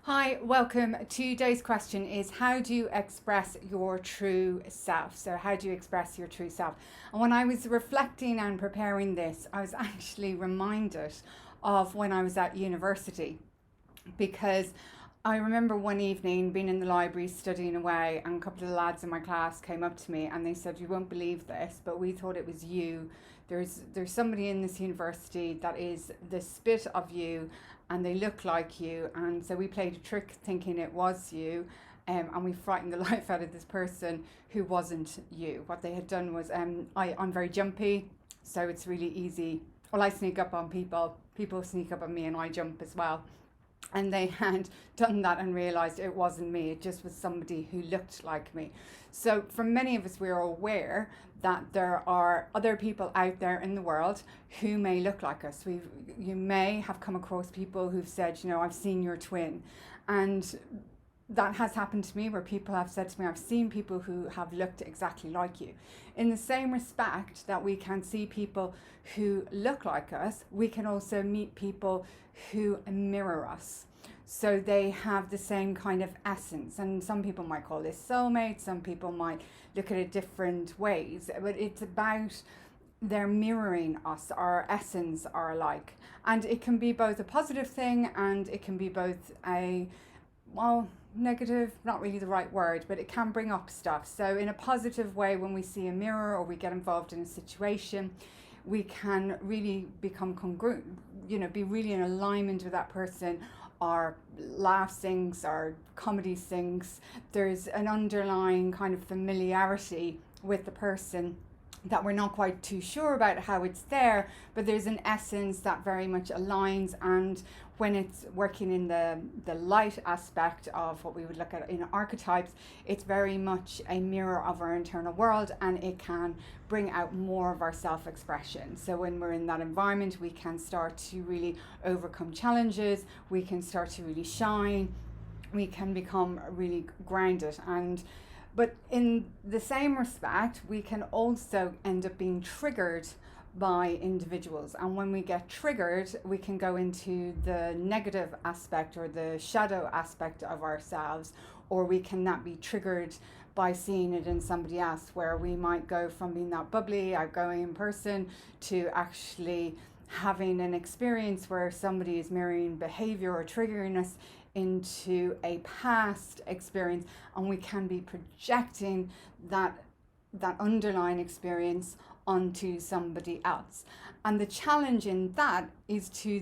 Hi, welcome. Today's question is, how do you express your true self? So how do you express your true self? And when I was reflecting and preparing this, I was actually reminded of when I was at university, because I remember one evening being in the library studying away, and a couple of the lads in my class came up to me and they said, "You won't believe this, but we thought it was you. There's somebody in this university that is the spit of you, and they look like you." And so we played a trick thinking it was you. And we frightened the life out of this person who wasn't you. What they had done was, I'm very jumpy, so it's really easy. Well, I sneak up on people sneak up on me, and I jump as well. And they had done that and realized it wasn't me, it just was somebody who looked like me. So for many of us, we're aware that there are other people out there in the world who may look like us. You may have come across people who've said, I've seen your twin. And that has happened to me, where people have said to me, I've seen people who have looked exactly like you. In the same respect that we can see people who look like us, we can also meet people who mirror us. So they have the same kind of essence. And some people might call this soulmate, some people might look at it different ways, but it's about they're mirroring us, our essence are alike. And it can be both a positive thing, and it can be both negative, not really the right word, but it can bring up stuff. So in a positive way, when we see a mirror or we get involved in a situation, we can really become congruent, be really in alignment with that person. Our laugh sings, our comedy sings. There's an underlying kind of familiarity with the person that we're not quite too sure about how it's there, but there's an essence that very much aligns. And when it's working in the light aspect of what we would look at in archetypes, it's very much a mirror of our internal world, and it can bring out more of our self-expression. So when we're in that environment, we can start to really overcome challenges, we can start to really shine, we can become really grounded. But in the same respect, we can also end up being triggered by individuals. And when we get triggered, we can go into the negative aspect or the shadow aspect of ourselves, or we can not be triggered by seeing it in somebody else, where we might go from being that bubbly, outgoing person to actually having an experience where somebody is mirroring behavior or triggering us into a past experience, and we can be projecting that underlying experience onto somebody else. And the challenge in that is to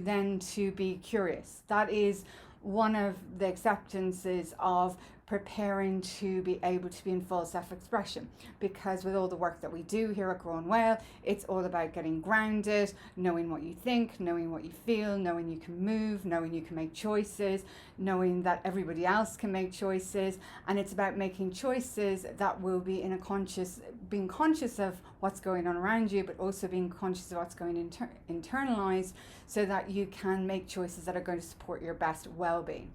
be curious. That is one of the acceptances of preparing to be able to be in full self-expression, because with all the work that we do here at Granuaile, it's all about getting grounded, knowing what you think, knowing what you feel, knowing you can move, knowing you can make choices, knowing that everybody else can make choices. And it's about making choices that will be in being conscious of what's going on around you, but also being conscious of what's going internalized, so that you can make choices that are going to support your best well-being.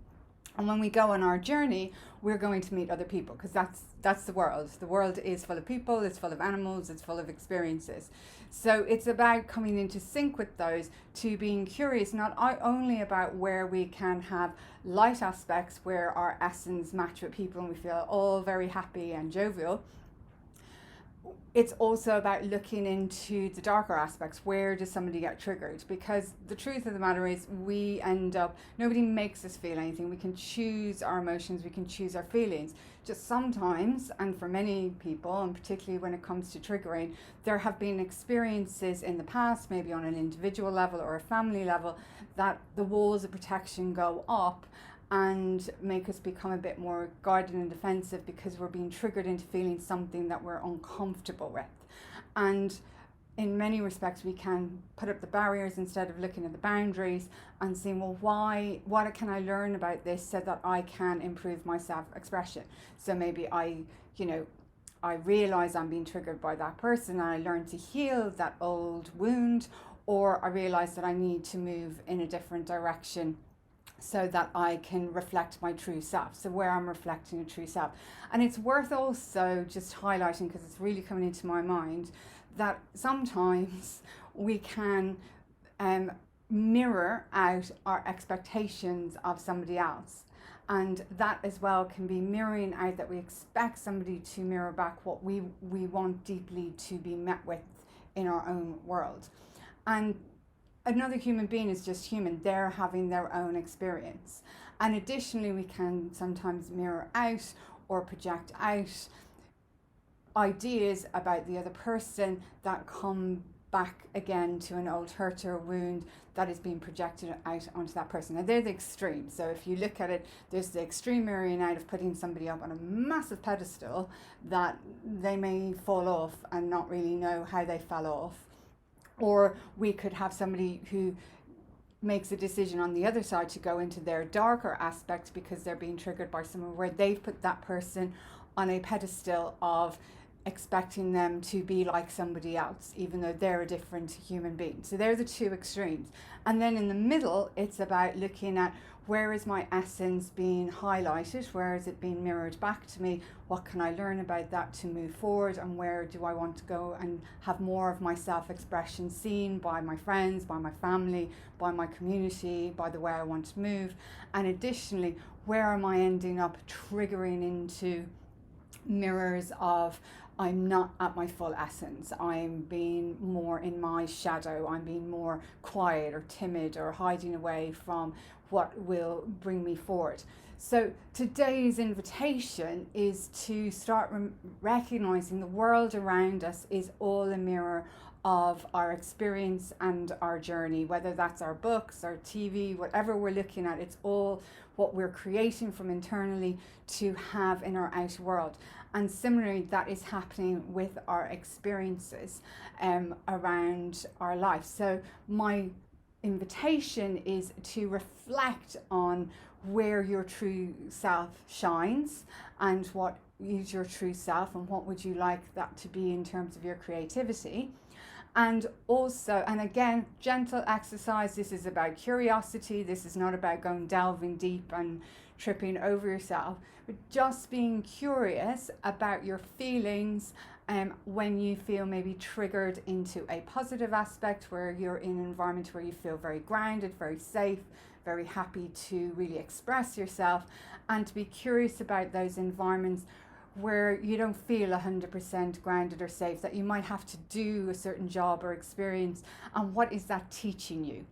And when we go on our journey, we're going to meet other people, because that's the world. The world is full of people, it's full of animals, it's full of experiences. So it's about coming into sync with those, to being curious, not only about where we can have light aspects, where our essence match with people and we feel all very happy and jovial. It's also about looking into the darker aspects. Where does somebody get triggered? Because the truth of the matter is, nobody makes us feel anything. We can choose our emotions, we can choose our feelings. Just sometimes, and for many people, and particularly when it comes to triggering, there have been experiences in the past, maybe on an individual level or a family level, that the walls of protection go up and make us become a bit more guarded and defensive, because we're being triggered into feeling something that we're uncomfortable with. And in many respects, we can put up the barriers instead of looking at the boundaries and saying, well, what can I learn about this so that I can improve my self-expression? So maybe I realize I'm being triggered by that person, and I learn to heal that old wound, or I realize that I need to move in a different direction so that I can reflect my true self. So where I'm reflecting a true self. And it's worth also just highlighting, because it's really coming into my mind, that sometimes we can mirror out our expectations of somebody else. And that as well can be mirroring out, that we expect somebody to mirror back what we want deeply to be met with in our own world. And another human being is just human. They're having their own experience. And additionally, we can sometimes mirror out or project out ideas about the other person that come back again to an old hurt or wound that is being projected out onto that person. Now they're the extremes. So if you look at it, there's the extreme mirroring out of putting somebody up on a massive pedestal that they may fall off and not really know how they fell off. Or we could have somebody who makes a decision on the other side to go into their darker aspects because they're being triggered by someone where they've put that person on a pedestal of expecting them to be like somebody else, even though they're a different human being. So they're the two extremes. And then in the middle, it's about looking at, where is my essence being highlighted? Where is it being mirrored back to me? What can I learn about that to move forward? And where do I want to go and have more of my self-expression seen by my friends, by my family, by my community, by the way I want to move? And additionally, where am I ending up triggering into mirrors of, I'm not at my full essence, I'm being more in my shadow, I'm being more quiet or timid or hiding away from what will bring me forward. So today's invitation is to start recognizing the world around us is all a mirror of our experience and our journey, whether that's our books, our TV, whatever we're looking at, it's all what we're creating from internally to have in our outer world. And similarly, that is happening with our experiences around our life. So my invitation is to reflect on where your true self shines and what is your true self and what would you like that to be in terms of your creativity. And also, and again, gentle exercise. This is about curiosity. This is not about going delving deep and tripping over yourself, but just being curious about your feelings when you feel maybe triggered into a positive aspect, where you're in an environment where you feel very grounded, very safe, very happy to really express yourself, and to be curious about those environments where you don't feel 100% grounded or safe, that you might have to do a certain job or experience. And what is that teaching you?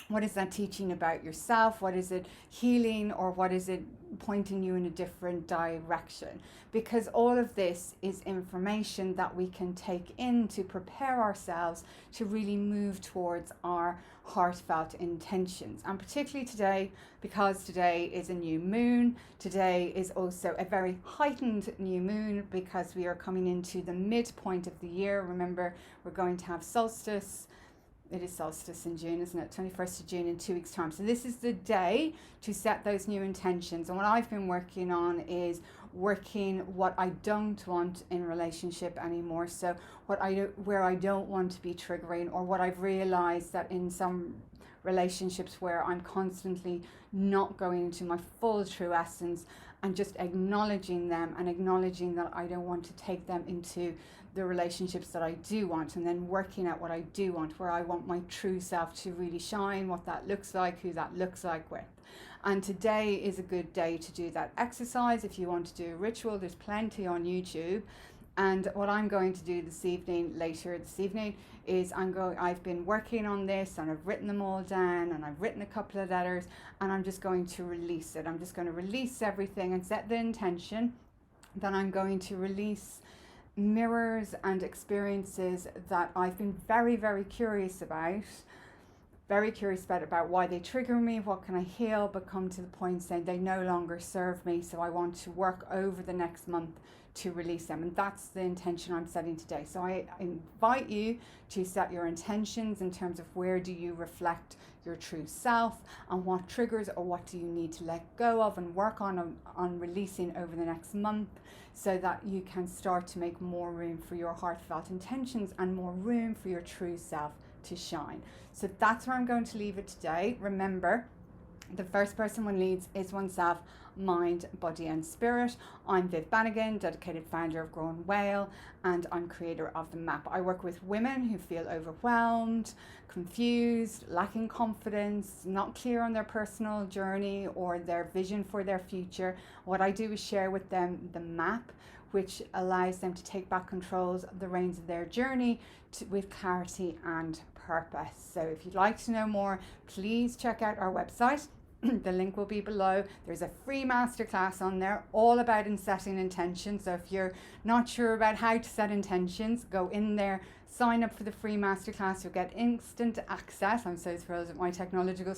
What is that teaching about yourself? What is it healing, or what is it pointing you in a different direction? Because all of this is information that we can take in to prepare ourselves to really move towards our heartfelt intentions. And particularly today, because today is a new moon, today is also a very heightened new moon because we are coming into the midpoint of the year. Remember, we're going to have solstice. It is solstice in June, isn't it? 21st of June in 2 weeks' time. So this is the day to set those new intentions. And what I've been working on is working what I don't want in relationship anymore. So where I don't want to be triggering, or what I've realized that in some relationships where I'm constantly not going into my full true essence, and just acknowledging them and acknowledging that I don't want to take them into the relationships that I do want, and then working at what I do want, where I want my true self to really shine, what that looks like, who that looks like with. And today is a good day to do that exercise. If you want to do a ritual, there's plenty on YouTube. And what I'm going to do later this evening, is I've been working on this, and I've written them all down, and I've written a couple of letters, and I'm just going to release it. I'm just going to release everything and set the intention. Then I'm going to release mirrors and experiences that I've been very, very curious about why they trigger me, what can I heal, but come to the point saying they no longer serve me. So I want to work over the next month to release them. And that's the intention I'm setting today. So I invite you to set your intentions in terms of where do you reflect your true self, and what triggers or what do you need to let go of and work on releasing over the next month, so that you can start to make more room for your heartfelt intentions and more room for your true self to shine. So that's where I'm going to leave it today. Remember, The first person one leads is oneself, mind, body and spirit. I'm Viv Bannigan, dedicated founder of Granuaile, and I'm creator of the map. I work with women who feel overwhelmed, confused, lacking confidence, not clear on their personal journey or their vision for their future. What I do is share with them the map, which allows them to take back controls of the reins of their journey with clarity and purpose. So if you'd like to know more, please check out our website. The link will be below. There's a free masterclass on there all about setting intentions. So if you're not sure about how to set intentions, go in there, sign up for the free masterclass. You'll get instant access. I'm so thrilled at my technological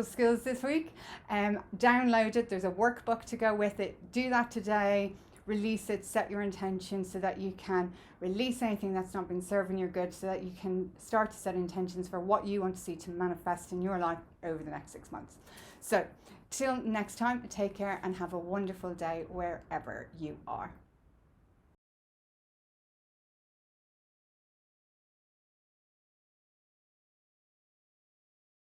skills this week. Download it. There's a workbook to go with it. Do that today. Release it, set your intention so that you can release anything that's not been serving your good, so that you can start to set intentions for what you want to see to manifest in your life over the next 6 months. So till next time, take care and have a wonderful day wherever you are.